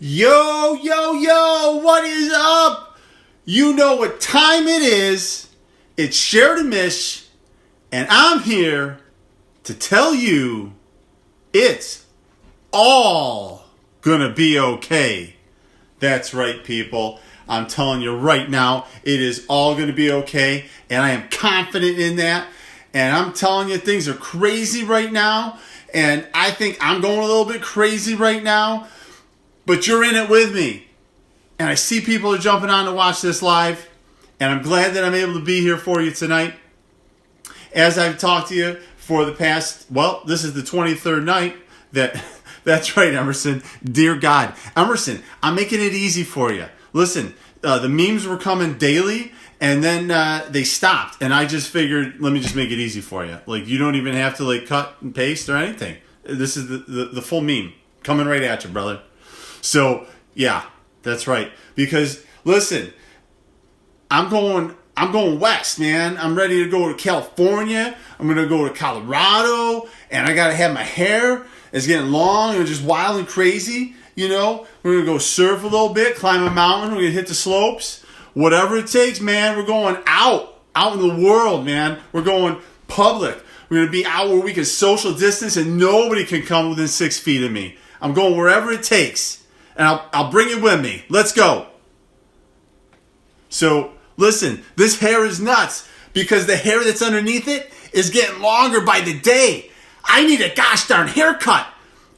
Yo, yo, yo, what is up? You know what time it is. It's Sheridan Mish, and I'm here to tell you it's all gonna be okay. That's right, people. I'm telling you right now, it is all gonna be okay, and I am confident in that. And I'm telling you, things are crazy right now, and I think I'm going a little bit crazy right now. But you're in it with me. And I see people are jumping on to watch this live. And I'm glad that I'm able to be here for you tonight. As I've talked to you for the past, well, this is the 23rd night that's right, Emerson. Dear God. Emerson, I'm making it easy for you. Listen, the memes were coming daily, and then they stopped. And I just figured, let me just make it easy for you. Like, you don't even have to, like, cut and paste or anything. This is the full meme coming right at you, brother. So, yeah, that's right. Because, listen, I'm going west, man. I'm ready to go to California. I'm going to go to Colorado. And I got to have my hair. It's getting long and just wild and crazy. You know, we're going to go surf a little bit, climb a mountain. We're going to hit the slopes. Whatever it takes, man. We're going out in the world, man. We're going public. We're going to be out where we can social distance and nobody can come within 6 feet of me. I'm going wherever it takes. And I'll bring it with me. Let's go. So, listen, this hair is nuts because the hair that's underneath it is getting longer by the day. I need a gosh darn haircut.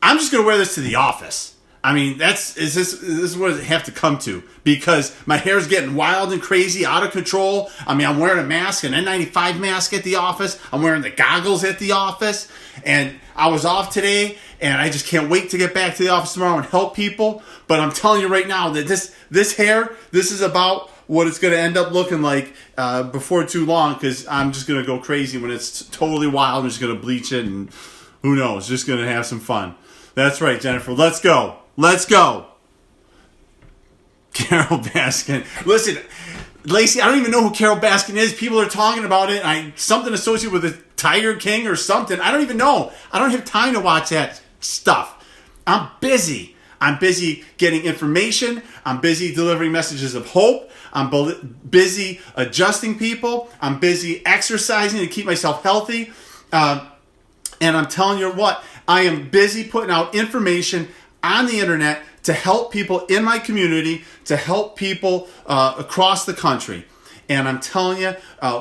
I'm just going to wear this to the office. I mean, this is what it have to come to because my hair is getting wild and crazy, out of control. I mean, I'm wearing a mask, an N95 mask at the office. I'm wearing the goggles at the office. And I was off today, and I just can't wait to get back to the office tomorrow and help people. But I'm telling you right now that this hair, this is about what it's going to end up looking like before too long because I'm just going to go crazy when it's totally wild. I'm just going to bleach it, and who knows, just going to have some fun. That's right, Jennifer. Let's go. Let's go. Carol Baskin. Listen, Lacey, I don't even know who Carol Baskin is. People are talking about it. Something associated with the Tiger King or something. I don't even know. I don't have time to watch that stuff. I'm busy. I'm busy getting information. I'm busy delivering messages of hope. I'm busy adjusting people. I'm busy exercising to keep myself healthy. And I'm telling you what, I am busy putting out information on the internet to help people in my community, to help people across the country. And I'm telling you,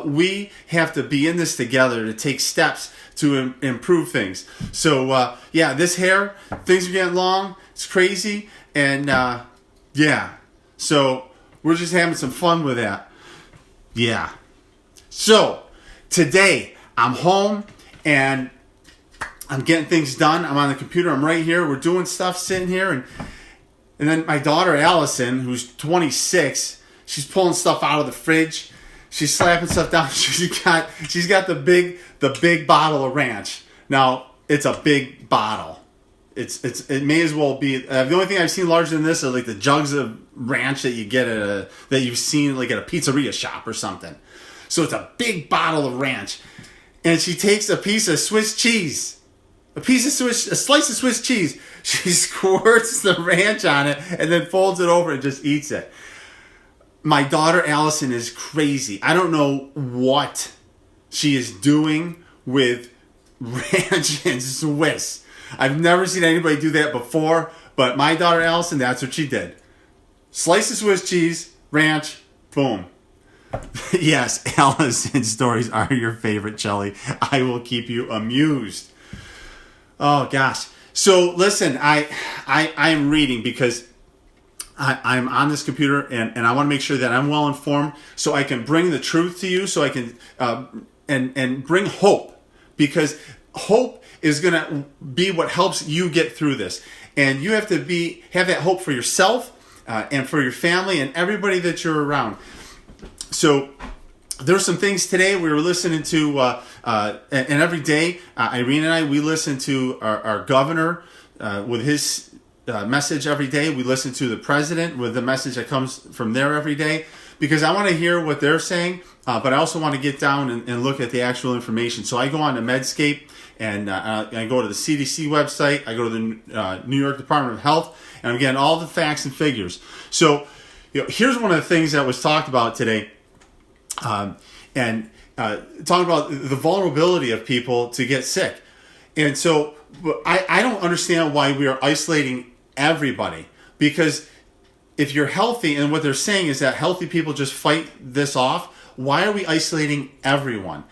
we have to be in this together to take steps to improve things. So, yeah, this hair, things are getting long. It's crazy. And, yeah. So, we're just having some fun with that. Yeah. So, today, I'm home and I'm getting things done. I'm on the computer. I'm right here. We're doing stuff, sitting here. And then my daughter, Allison, who's 26, she's pulling stuff out of the fridge. She's slapping stuff down. She's got the big bottle of ranch. Now, it's a big bottle. It may as well be. The only thing I've seen larger than this are like the jugs of ranch that you get that you've seen like at a pizzeria shop or something. So it's a big bottle of ranch. And she takes a piece of Swiss cheese. A slice of Swiss cheese. She squirts the ranch on it and then folds it over and just eats it. My daughter Allison is crazy. I don't know what she is doing with ranch and Swiss. I've never seen anybody do that before, but my daughter Allison, that's what she did. Slice of Swiss cheese, ranch, boom. Yes, Allison's stories are your favorite, Shelly. I will keep you amused. Oh, gosh. So, listen, I'm reading because I'm on this computer and I want to make sure that I'm well informed so I can bring the truth to you, so I can and bring hope, because hope is going to be what helps you get through this. And you have to have that hope for yourself and for your family and everybody that you're around. So, there's some things today we were listening to, and every day, Irene and I, we listen to our governor with his message every day. We listen to the president with the message that comes from there every day. because I want to hear what they're saying, but I also want to get down and look at the actual information. So I go on to Medscape, and I go to the CDC website. I go to the New York Department of Health, and I'm getting all the facts and figures. So here's one of the things that was talked about today, and talking about the vulnerability of people to get sick. And so I don't understand why we are isolating everybody, because if you're healthy, and what they're saying is that healthy people just fight this off, why are we isolating everyone?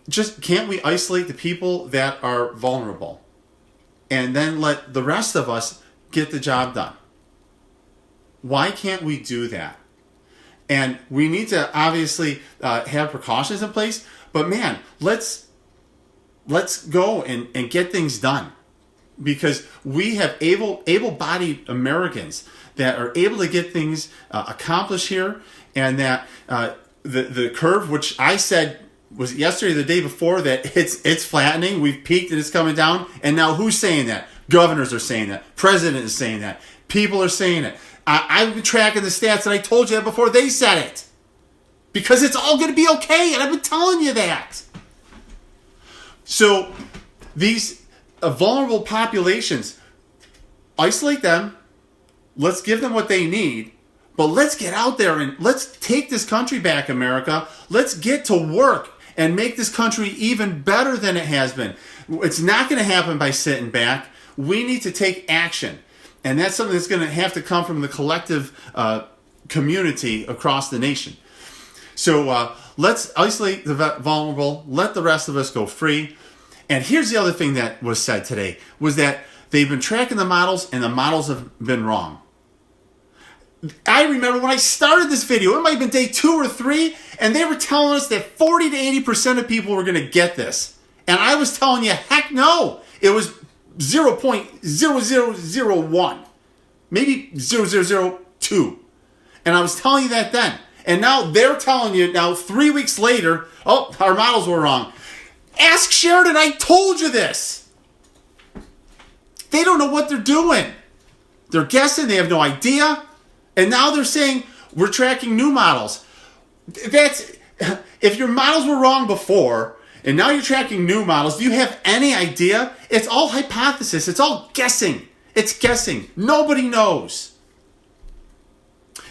Just can't we isolate the people that are vulnerable and then let the rest of us get the job done? Why can't we do that? And we need to obviously have precautions in place, but man, let's go and get things done, because we have able-bodied Americans that are able to get things accomplished here, and that the curve, which I said was yesterday or the day before, that it's flattening, we've peaked and it's coming down, and now who's saying that? Governors are saying that. President is saying that. People are saying it. I've been tracking the stats, and I told you that before they said it, because it's all going to be okay, and I've been telling you that. So these vulnerable populations, isolate them. Let's give them what they need, but let's get out there and let's take this country back, America. Let's get to work and make this country even better than it has been. It's not going to happen by sitting back. We need to take action, and that's something that's going to have to come from the collective community across the nation. So let's isolate the vulnerable, let the rest of us go free. And here's the other thing that was said today, was that they've been tracking the models, and the models have been wrong. I remember when I started this video, it might have been day 2 or 3, and they were telling us that 40 to 80% of people were going to get this. And I was telling you, heck no. It was 0.0001, maybe 0.002. And I was telling you that then. And now they're telling you now 3 weeks later, oh, our models were wrong. Ask Sheridan, I told you this. They don't know what they're doing. They're guessing, they have no idea. And now they're saying we're tracking new models. If your models were wrong before, and now you're tracking new models, do you have any idea? It's all hypothesis. It's all guessing. It's guessing. Nobody knows.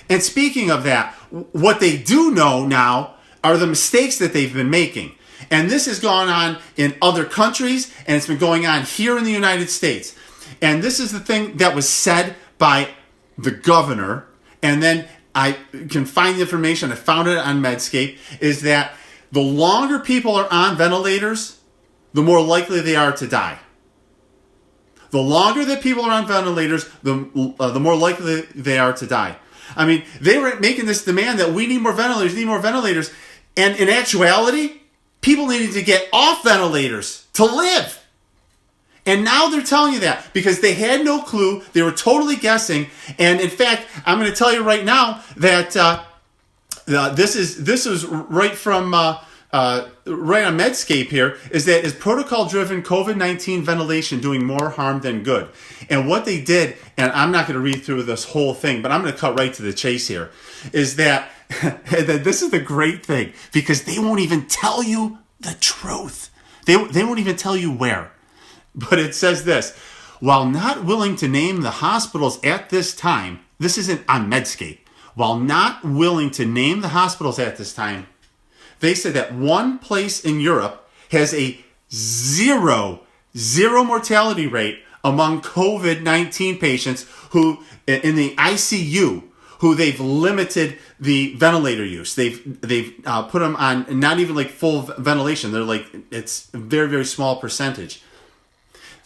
And speaking of that, what they do know now are the mistakes that they've been making. And this has gone on in other countries, and it's been going on here in the United States. And this is the thing that was said by the governor, and then I can find the information, I found it on Medscape, is that the longer people are on ventilators, the more likely they are to die. The longer that people are on ventilators, the more likely they are to die. I mean, they were making this demand that we need more ventilators, and in actuality, people needed to get off ventilators to live. And now they're telling you that because they had no clue. They were totally guessing. And in fact, I'm going to tell you right now that this is right from right on Medscape here, is that is protocol-driven COVID-19 ventilation doing more harm than good? And what they did, and I'm not going to read through this whole thing, but I'm going to cut right to the chase here, is that this is the great thing, because they won't even tell you the truth. They won't even tell you where. But it says this: while not willing to name the hospitals at this time, this isn't on Medscape, while not willing to name the hospitals at this time, they said that one place in Europe has a zero mortality rate among COVID-19 patients who, in the ICU, who they've limited the ventilator use. They've put them on not even like full ventilation. They're like, it's a very, very small percentage.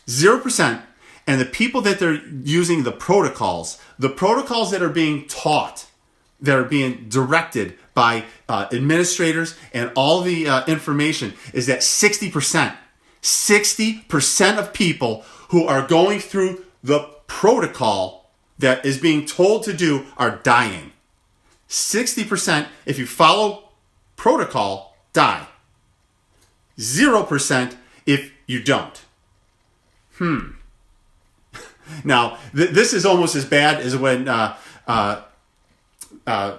0%. And the people that they're using the protocols that are being taught, that are being directed by administrators and all the information, is that 60% of people who are going through the protocol that is being told to do are dying. 60%, if you follow protocol, die. 0% if you don't. Now, this is almost as bad as when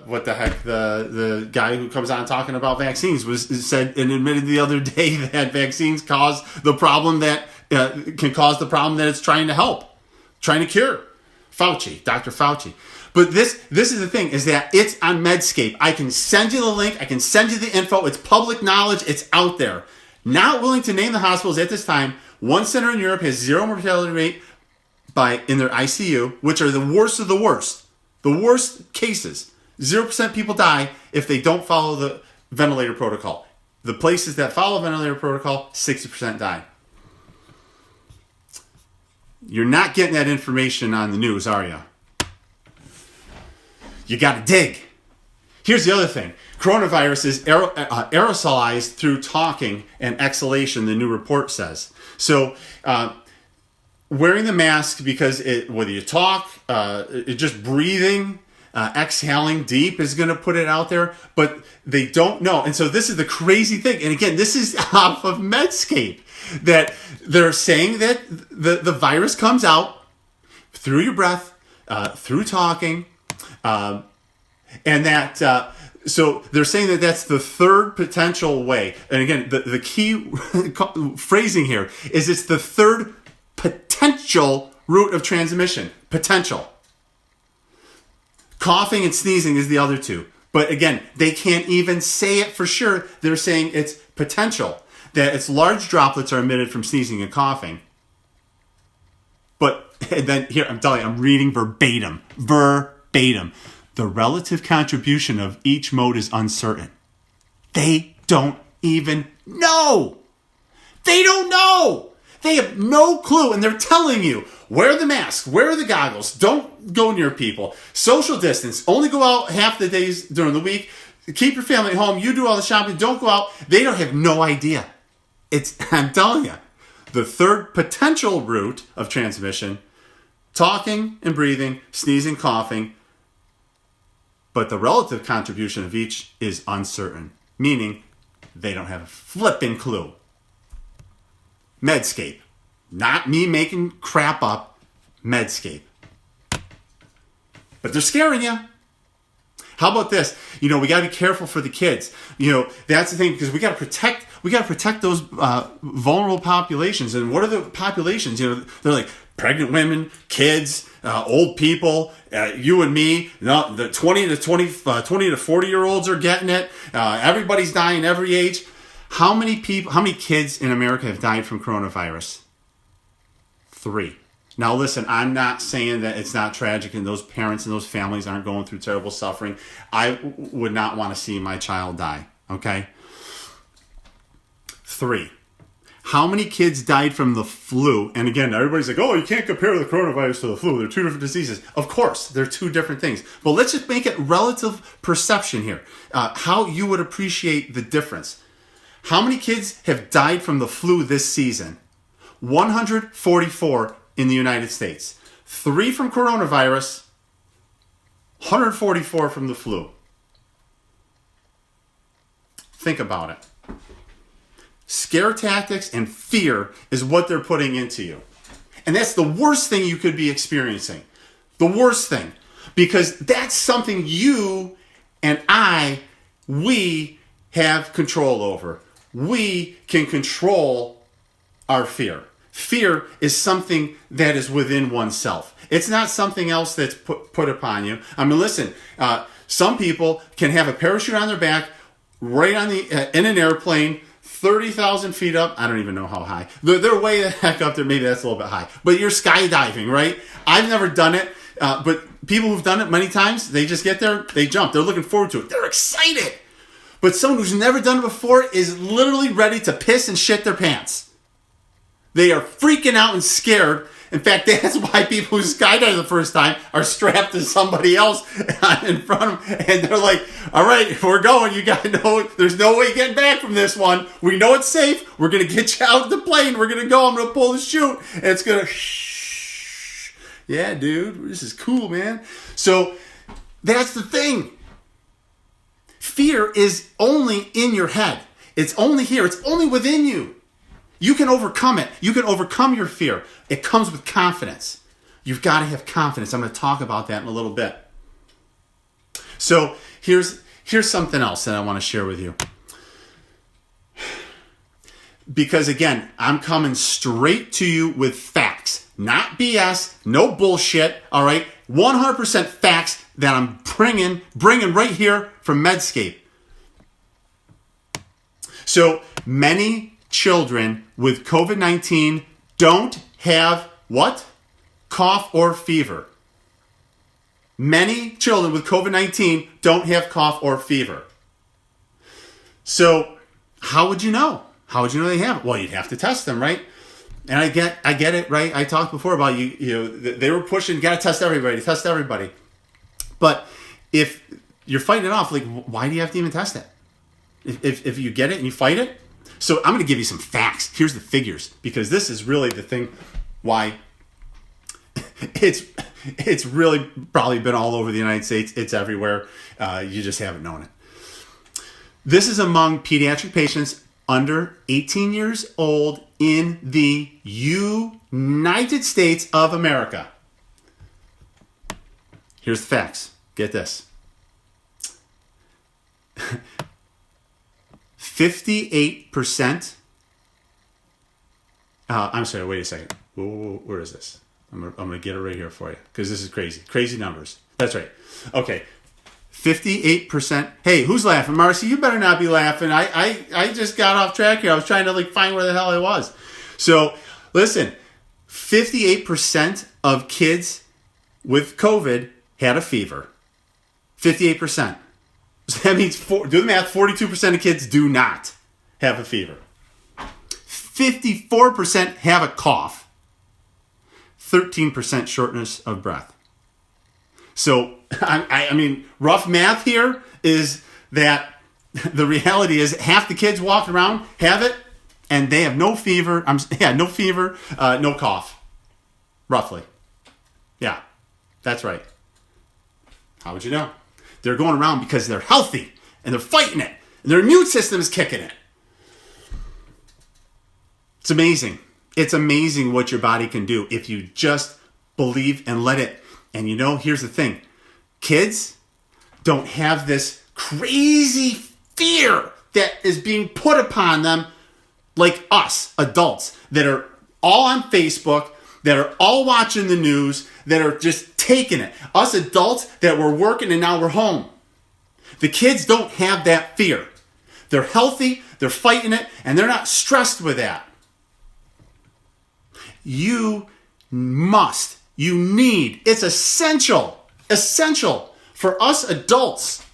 what the heck, the guy who comes on talking about vaccines said and admitted the other day that vaccines cause the problem that can cause the problem that it's trying to help, trying to cure. Dr. Fauci. But this is the thing, is that it's on Medscape. I can send you the link. I can send you the info. It's public knowledge. It's out there. Not willing to name the hospitals at this time. One center in Europe has zero mortality rate in their ICU, which are the worst of the worst. The worst cases. 0% people die if they don't follow the ventilator protocol. The places that follow ventilator protocol, 60% die. You're not getting that information on the news, are you? You got to dig. Here's the other thing. Coronavirus is aerosolized through talking and exhalation, the new report says. So wearing the mask, because whether you talk, just breathing, exhaling deep is going to put it out there, but they don't know. And so this is the crazy thing. And again, this is off of Medscape, that they're saying that the virus comes out through your breath, through talking, and that so they're saying that that's the third potential way. And again, the key phrasing here is it's the third potential route of transmission. Potential. Coughing and sneezing is the other two. But again, they can't even say it for sure. They're saying it's potential. That it's large droplets are emitted from sneezing and coughing. But and then here, I'm telling you, I'm reading verbatim. Verbatim. The relative contribution of each mode is uncertain. They don't even know. They don't know. They have no clue. And they're telling you, wear the mask, wear the goggles, don't go near people, social distance, only go out half the days during the week, keep your family at home, you do all the shopping, don't go out. They don't have no idea. I'm telling you, the third potential route of transmission, talking and breathing, sneezing, coughing, but the relative contribution of each is uncertain, meaning they don't have a flipping clue. Medscape. Not me making crap up. Medscape. But they're scaring you. How about this? We got to be careful for the kids. That's the thing, because we got to protect those vulnerable populations. And what are the populations? They're like pregnant women, kids, old people, you and me. The 20 to 40 year olds are getting it. Everybody's dying every age. How many kids in America have died from coronavirus? 3. Now listen, I'm not saying that it's not tragic and those parents and those families aren't going through terrible suffering. I would not want to see my child die, okay? 3. How many kids died from the flu? And again, everybody's like, oh, you can't compare the coronavirus to the flu. They're two different diseases. Of course, they're two different things. But let's just make it relative perception here. How you would appreciate the difference. How many kids have died from the flu this season? 144 in the United States. 3 from coronavirus, 144 from the flu. Think about it. Scare tactics and fear is what they're putting into you. And that's the worst thing you could be experiencing. The worst thing. Because that's something you and we have control over. We can control our fear. Fear is something that is within oneself. It's not something else that's put upon you. I mean, listen, some people can have a parachute on their back right on in an airplane, 30,000 feet up. I don't even know how high. They're way the heck up there. Maybe that's a little bit high. But you're skydiving, right? I've never done it, but people who've done it many times, they just get there, they jump. They're looking forward to it. They're excited. But someone who's never done it before is literally ready to piss and shit their pants. They are freaking out and scared. In fact, that's why people who skydive the first time are strapped to somebody else in front of them. And they're like, all right, we're going. You got to know there's no way getting back from this one. We know it's safe. We're going to get you out of the plane. We're going to go. I'm going to pull the chute. And it's going to shh. Yeah, dude, this is cool, man. So that's the thing. Fear is only in your head. It's only here. It's only within you. You can overcome it. You can overcome your fear. It comes with confidence. You've got to have confidence. I'm going to talk about that in a little bit. So here's something else that I want to share with you. Because again, I'm coming straight to you with facts, not BS, no bullshit, all right? 100% facts that I'm bringing right here from Medscape. So many children with COVID-19 don't have what? Cough or fever. Many children with COVID-19 don't have cough or fever. So how would you know? How would you know they have it? Well, you'd have to test them, right? And I get it, right? I talked before about they were pushing, got to test everybody. But if you're fighting it off, like, why do you have to even test it? If you get it and you fight it? So I'm going to give you some facts. Here's the figures, because this is really the thing why it's really probably been all over the United States. It's everywhere. You just haven't known it. This is among pediatric patients under 18 years old in the United States of America. Here's the facts. Get this. 58%. I'm sorry, wait a second. Where is this? I'm going to get it right here for you, because this is crazy. Crazy numbers. That's right. Okay. 58%. Hey, who's laughing? Marcy, you better not be laughing. I just got off track here. I was trying to find where the hell I was. So, listen. 58% of kids with COVID had a fever. 58%. So that means, do the math, 42% of kids do not have a fever. 54% have a cough. 13% shortness of breath. So, I mean, rough math here is that the reality is half the kids walking around have it, and they have no fever. No cough. Roughly. Yeah, that's right. How would you know? They're going around because they're healthy, and they're fighting it, and their immune system is kicking it. It's amazing. It's amazing what your body can do if you just believe and let it. And here's the thing. Kids don't have this crazy fear that is being put upon them like us, adults, that are all on Facebook, that are all watching the news, that are just taking it. Us adults that were working and now we're home. The kids don't have that fear. They're healthy, they're fighting it, and they're not stressed with that. It's essential for us adults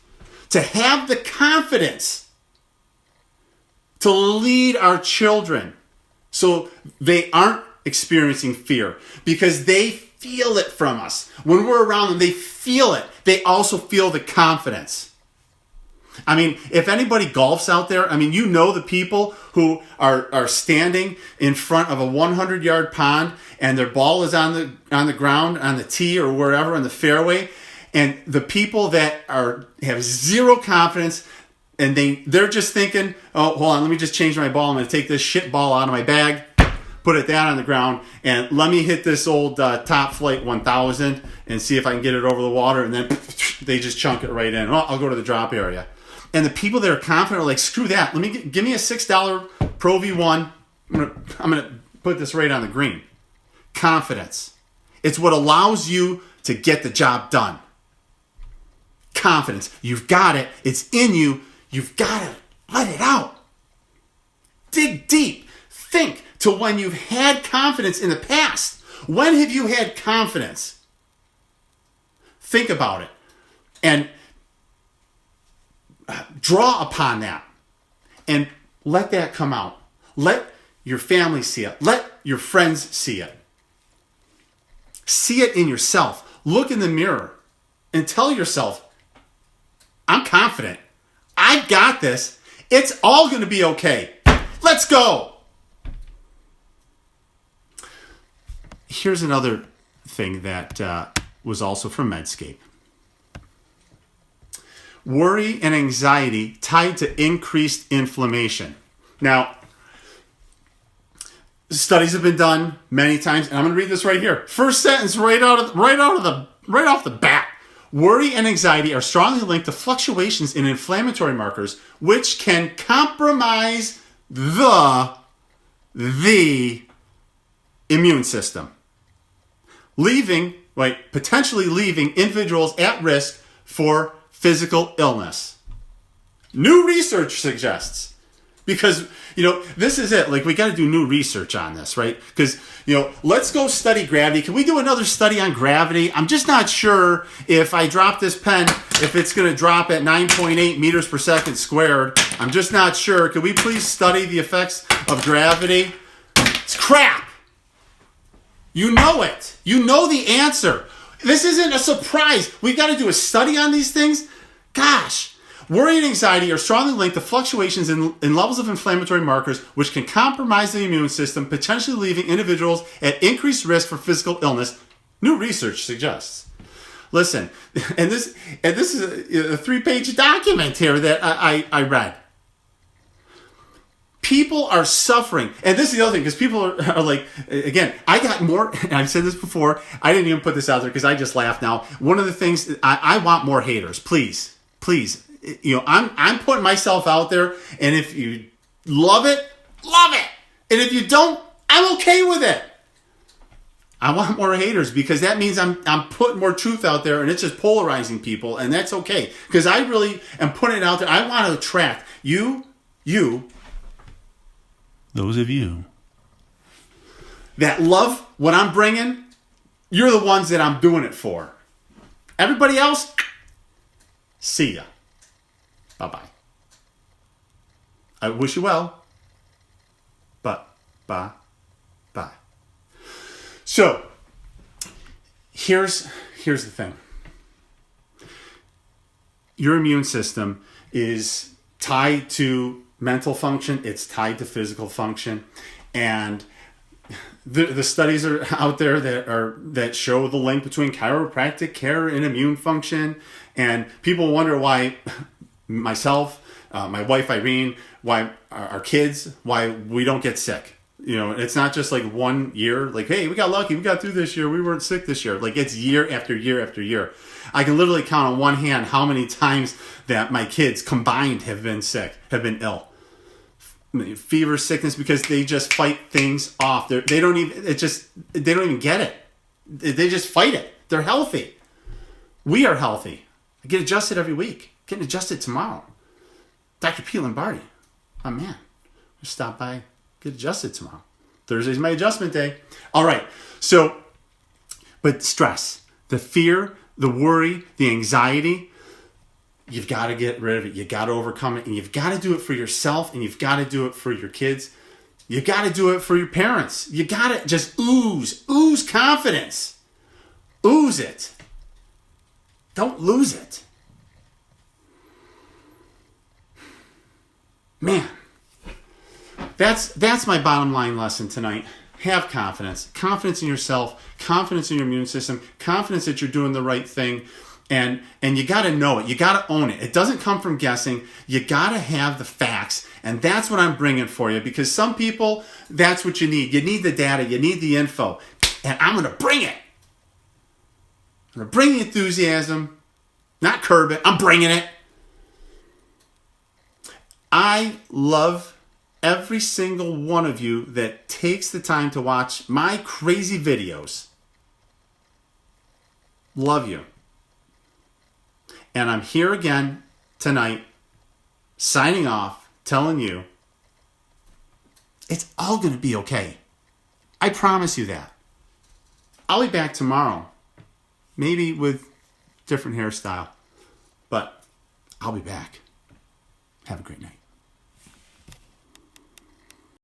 to have the confidence to lead our children so they aren't experiencing fear, because they feel it from us. When we're around them, they feel it. They also feel the confidence. I mean, if anybody golfs out there, the people who are standing in front of a 100-yard pond and their ball is on the ground, on the tee or wherever, on the fairway, and the people that have zero confidence, and they're just thinking, oh, hold on, let me just change my ball. I'm going to take this shit ball out of my bag, put it down on the ground, and let me hit this old Top Flight 1000 and see if I can get it over the water, and then they just chunk it right in. Well, I'll go to the drop area. And the people that are confident are like, screw that. Give me a $6 Pro V1. I'm gonna put this right on the green. Confidence. It's what allows you to get the job done. Confidence. You've got it. It's in you. You've got to let it out. Dig deep. Think to when you've had confidence in the past. When have you had confidence? Think about it. And draw upon that and let that come out. Let your family see it. Let your friends see it. See it in yourself. Look in the mirror and tell yourself, I'm confident. I've got this. It's all going to be okay. Let's go. Here's another thing that was also from Medscape. Worry and anxiety tied to increased inflammation. Now, studies have been done many times, and I'm going to read this right here. First sentence right off the bat. Worry and anxiety are strongly linked to fluctuations in inflammatory markers, which can compromise the immune system, potentially leaving individuals at risk for physical illness. New research suggests. Because, this is it. Like, we got to do new research on this, right? Because, let's go study gravity. Can we do another study on gravity? I'm just not sure if I drop this pen, if it's going to drop at 9.8 meters per second squared. I'm just not sure. Can we please study the effects of gravity? It's crap. You know it. You know the answer. This isn't a surprise. We've got to do a study on these things. Gosh. Worry and anxiety are strongly linked to fluctuations in levels of inflammatory markers, which can compromise the immune system, potentially leaving individuals at increased risk for physical illness, new research suggests. Listen, and this is a 3-page document here that I read. People are suffering. And this is the other thing, because people are like, again, I got more, and I've said this before, I didn't even put this out there because I just laugh now. One of the things, I want more haters, please. I'm putting myself out there, and if you love it, love it. And if you don't, I'm okay with it. I want more haters because that means I'm putting more truth out there, and it's just polarizing people, and that's okay. Because I really am putting it out there. I want to attract you, those of you that love what I'm bringing. You're the ones that I'm doing it for. Everybody else, see ya. Bye-bye. I wish you well, but bye. So, here's the thing. Your immune system is tied to mental function. It's tied to physical function. And the studies are out there that show the link between chiropractic care and immune function. And people wonder why myself, my wife Irene, why our kids, why we don't get sick. It's not just like 1 year, like, hey, we got lucky, we got through this year, we weren't sick this year. Like, it's year after year after year. I can literally count on one hand how many times that my kids combined have been sick, have been ill. Fever, sickness, because they just fight things off. They don't even get it. They just fight it. They're healthy. We are healthy. I get adjusted every week. Getting adjusted tomorrow. Dr. P. Lombardi. Oh, man. We'll stop by, get adjusted tomorrow. Thursday's my adjustment day. All right. So, but stress, the fear, the worry, the anxiety, you've got to get rid of it. You got to overcome it. And you've got to do it for yourself, and you've got to do it for your kids. You got to do it for your parents. You got to just ooze confidence. Ooze it. Don't lose it. Man, that's my bottom line lesson tonight. Have confidence. Confidence in yourself, confidence in your immune system, confidence that you're doing the right thing. And you got to know it. You got to own it. It doesn't come from guessing. You got to have the facts. And that's what I'm bringing for you. Because some people, that's what you need. You need the data. You need the info. And I'm going to bring it. I'm going to bring the enthusiasm. Not curb it. I'm bringing it. I love every single one of you that takes the time to watch my crazy videos. Love you. And I'm here again tonight, signing off, telling you, it's all going to be okay. I promise you that. I'll be back tomorrow, maybe with different hairstyle, but I'll be back. Have a great night.